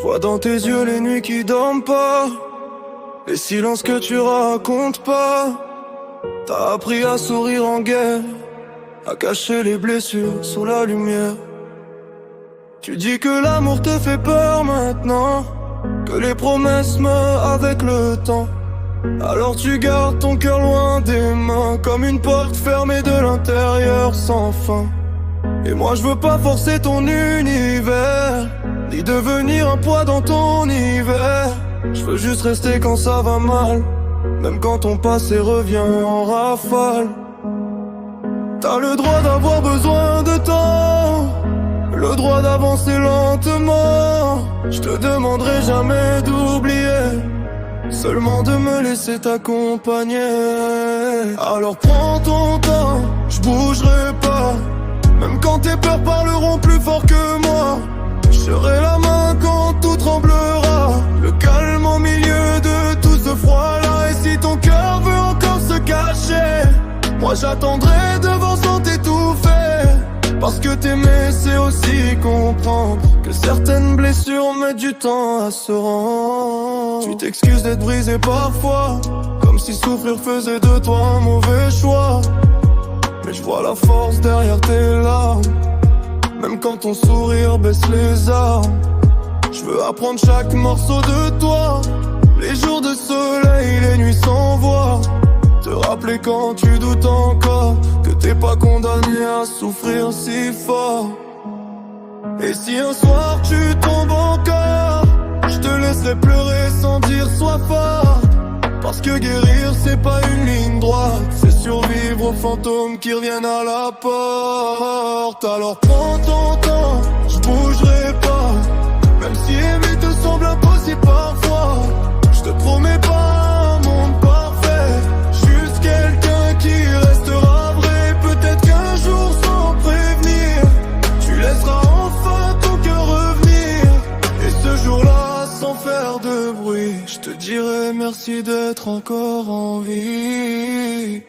Je vois dans tes yeux les nuits qui dorment pas, les silences que tu racontes pas. T'as appris à sourire en guerre, à cacher les blessures sous la lumière. Tu dis que l'amour te fait peur maintenant, que les promesses meurent avec le temps. Alors tu gardes ton cœur loin des mains, comme une porte fermée de l'intérieur sans fin. Et moi je veux pas forcer ton univers, ni devenir un poids dans ton hiver. Je veux juste rester quand ça va mal, même quand ton passé revient en rafale. T'as le droit d'avoir besoin de temps, le droit d'avancer lentement. Je te demanderai jamais d'oublier, seulement de me laisser t'accompagner. Alors prends ton temps, je bougerai pas, même quand tes peurs parleront plus fort que moi. Je serai la main quand tout tremblera, le calme au milieu de tout ce froid-là. Et si ton cœur veut encore se cacher, moi j'attendrai devant sans t'étouffer. Parce que t'aimer c'est aussi comprendre que certaines blessures mettent du temps à se rendre. Tu t'excuses d'être brisé parfois, comme si souffrir faisait de toi un mauvais choix. Mais je vois la force derrière tes larmes, même quand ton sourire baisse les armes. Je veux apprendre chaque morceau de toi, les jours de soleil, les nuits sans voix. Te rappeler quand tu doutes encore que t'es pas condamné à souffrir si fort. Et si un soir tu tombes encore, je te laisserai pleurer sans dire sois fort. Parce que guérir c'est pas une ligne droite, c'est survivre aux fantômes qui reviennent à la porte. Alors prends ton temps, je bougerai pas, même si aimer te semble impossible parfois. Je te promets pas un monde parfait, juste quelqu'un qui restera vrai. Peut-être qu'un jour sans prévenir, tu laisseras enfin ton cœur revenir. Et ce jour-là sans faire de bruit, je te dirai merci d'être encore en vie.